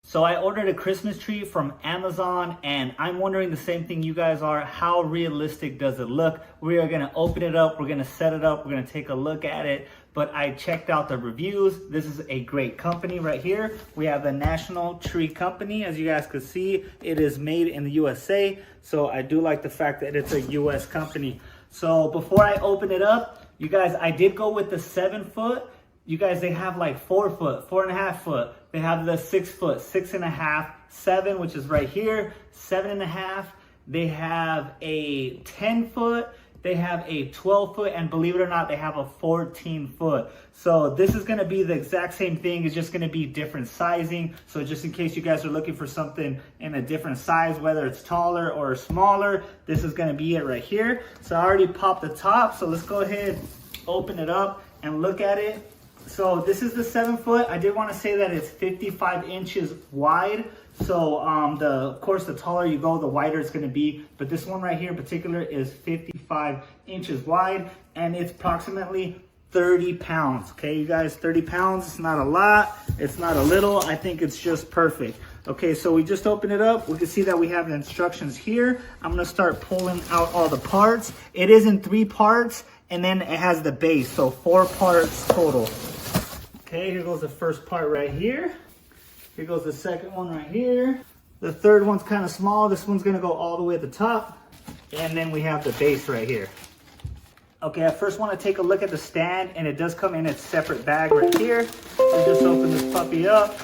So I ordered a Christmas tree from Amazon, and I'm wondering the same thing you guys are. How realistic does it look? We are gonna open it up, we're gonna set it up, we're gonna take a look at it. But I checked out the reviews. This is a great company right here. We have the National Tree Company. As you guys can see, it is made in the USA. So I do like the fact that it's a US company. So before I open it up, you guys, I did go with the 7-foot. You guys, they have like 4 foot, 4.5 foot. They have the 6 foot, 6.5, 7, which is right here, 7.5. They have a 10 foot. They have a 12 foot, and believe it or not, they have a 14 foot. So this is gonna be the exact same thing. It's just gonna be different sizing. So just in case you guys are looking for something in a different size, whether it's taller or smaller, this is gonna be it right here. So I already popped the top. So let's go ahead, open it up and look at it. So this is the 7 foot. I did want to say that it's 55 inches wide. So of course, the taller you go, the wider it's going to be. But this one right here in particular is 55 inches wide, and it's approximately 30 pounds. Okay, you guys, 30 pounds. It's not a lot. It's not a little. I think it's just perfect. Okay, so we just opened it up. We can see that we have the instructions here. I'm going to start pulling out all the parts. It is in 3 parts, and then it has the base. So 4 parts total. Okay, here goes the first part right here. Here goes the second one right here. The third one's kind of small. This one's gonna go all the way at the top. And then we have the base right here. Okay, I first wanna take a look at the stand, and it does come in its separate bag right here. So just open this puppy up.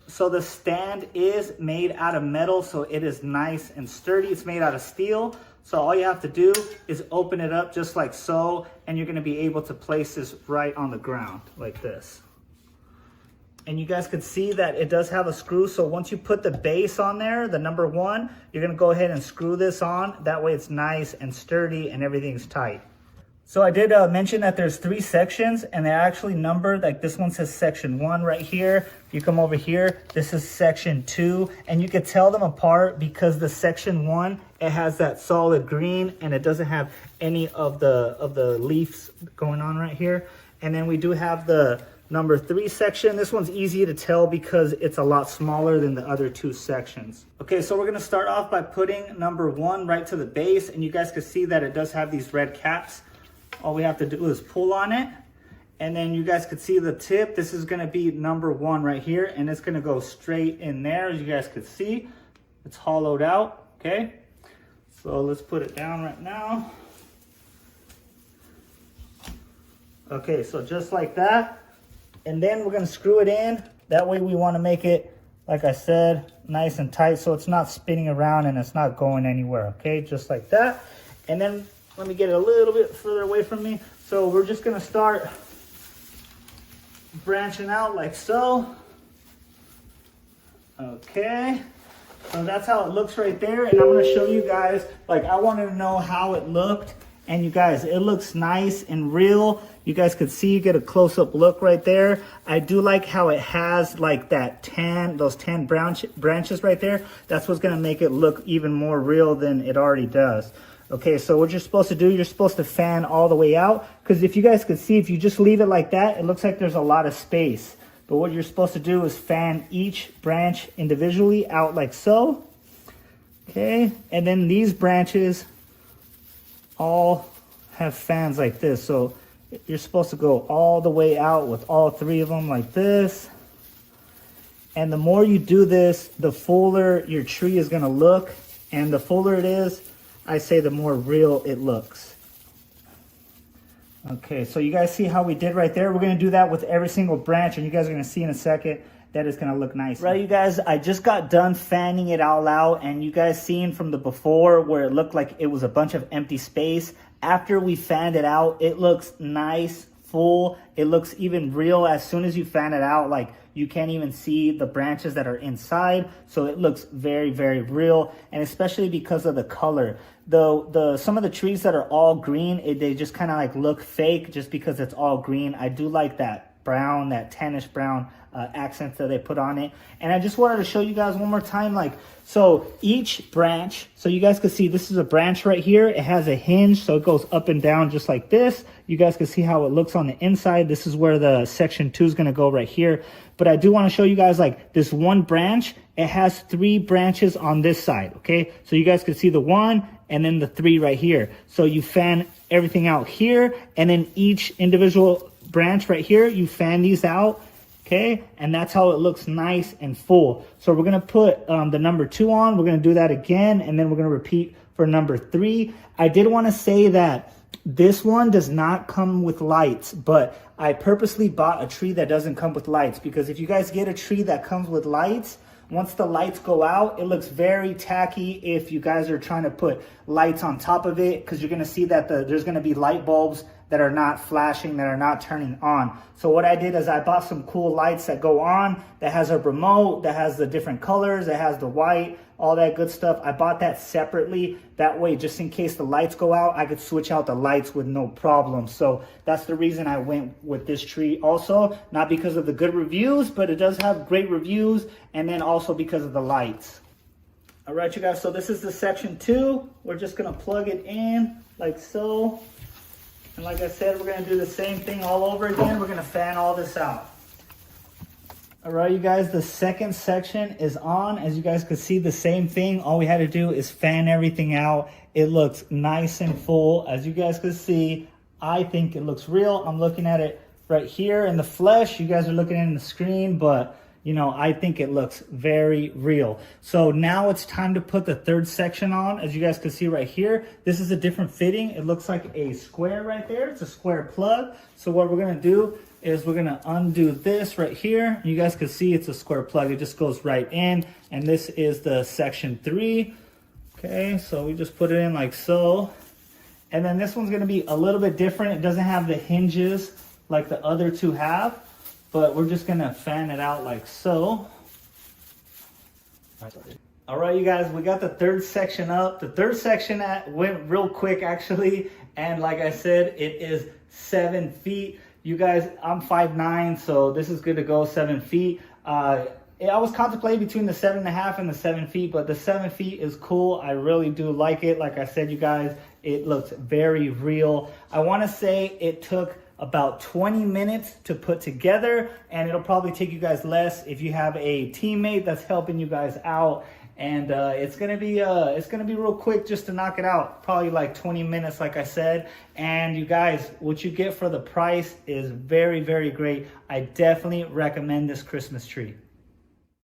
So the stand is made out of metal, so it is nice and sturdy. It's made out of steel. So all you have to do is open it up just like so, and you're gonna be able to place this right on the ground like this. And you guys can see that it does have a screw. So once you put the base on there, the number 1, you're gonna go ahead and screw this on. That way it's nice and sturdy and everything's tight. So I did mention that there's 3 sections, and they're actually numbered. Like this one says section 1 right here. If you come over here, this is section 2, and you can tell them apart because the section 1, it has that solid green, and it doesn't have any of the leaves going on right here. And then we do have the number 3 section. This one's easy to tell because it's a lot smaller than the other 2 sections. Okay, so we're gonna start off by putting number 1 right to the base, and you guys can see that it does have these red caps. All we have to do is pull on it, and then you guys could see the tip. This is gonna be number 1 right here, and it's gonna go straight in there. As you guys could see, it's hollowed out, okay? So let's put it down right now. Okay, so just like that. And then we're gonna screw it in. That way we wanna make it, like I said, nice and tight so it's not spinning around and it's not going anywhere, okay? Just like that. And then let me get it a little bit further away from me. So we're just gonna start branching out like so. Okay, so that's how it looks right there. And I'm gonna show you guys, like I wanted to know how it looked. And you guys, it looks nice and real. You guys could see, you get a close-up look right there. I do like how it has like that those 10 branches right there. That's what's gonna make it look even more real than it already does. Okay, so what you're supposed to do, you're supposed to fan all the way out, because if you guys could see, if you just leave it like that, it looks like there's a lot of space. But what you're supposed to do is fan each branch individually out like so. Okay, and then these branches all have fans like this. So you're supposed to go all the way out with all 3 of them like this. And the more you do this, the fuller your tree is gonna look. And the fuller it is, I say the more real it looks. Okay, so you guys see how we did right there? We're gonna do that with every single branch, and you guys are gonna see in a second that it's gonna look nice. Right, you guys, I just got done fanning it all out, and you guys seen from the before where it looked like it was a bunch of empty space. After we fanned it out, it looks nice, full. It looks even real. As soon as you fan it out, like you can't even see the branches that are inside. So it looks very, very real, and especially because of the color. Some of the trees that are all green, they just kind of like look fake just because it's all green. I do like that brown, that tannish brown accents that they put on it. And I just wanted to show you guys one more time, like, so each branch, so you guys can see this is a branch right here. It has a hinge, so it goes up and down just like this. You guys can see how it looks on the inside. This is where the section 2 is going to go right here. But I do want to show you guys, like, this one branch, it has 3 branches on this side, okay? So you guys can see the 1 and then the 3 right here. So you fan everything out here, and then each individual branch right here, you fan these out, okay? And that's how it looks nice and full. So we're gonna put the number 2 on. We're gonna do that again, and then we're gonna repeat for number 3. I did wanna say that this one does not come with lights, but I purposely bought a tree that doesn't come with lights, because if you guys get a tree that comes with lights, once the lights go out, it looks very tacky if you guys are trying to put lights on top of it, because you're gonna see that there's gonna be light bulbs that are not flashing, that are not turning on. So what I did is I bought some cool lights that go on, that has a remote, that has the different colors, that has the white, all that good stuff. I bought that separately. That way, just in case the lights go out, I could switch out the lights with no problem. So that's the reason I went with this tree also. Not because of the good reviews, but it does have great reviews, and then also because of the lights. All right, you guys, so this is the section 2. We're just gonna plug it in like so. And like I said, we're gonna do the same thing all over again. We're gonna fan all this out. All right, you guys, the second section is on. As you guys can see, the same thing. All we had to do is fan everything out. It looks nice and full. As you guys can see, I think it looks real. I'm looking at it right here in the flesh. You guys are looking at it in the screen, but you know, I think it looks very real. So now it's time to put the third section on. As you guys can see right here, this is a different fitting. It looks like a square right there. It's a square plug. So what we're gonna do is we're gonna undo this right here. You guys can see it's a square plug. It just goes right in. And this is the section 3. Okay, so we just put it in like so. And then this one's gonna be a little bit different. It doesn't have the hinges like the other 2 have, but we're just gonna fan it out like so. All right, you guys, we got the third section up. The third section went real quick actually. And like I said, it is 7 feet. You guys, I'm 5'9", so this is good to go, 7 feet. I was contemplating between the 7.5 and the 7 feet, but the 7 feet is cool. I really do like it. Like I said, you guys, it looks very real. I wanna say it took about 20 minutes to put together, and it'll probably take you guys less if you have a teammate that's helping you guys out. And it's gonna be real quick just to knock it out, probably like 20 minutes, like I said. And you guys, what you get for the price is very, very great. I definitely recommend this Christmas tree.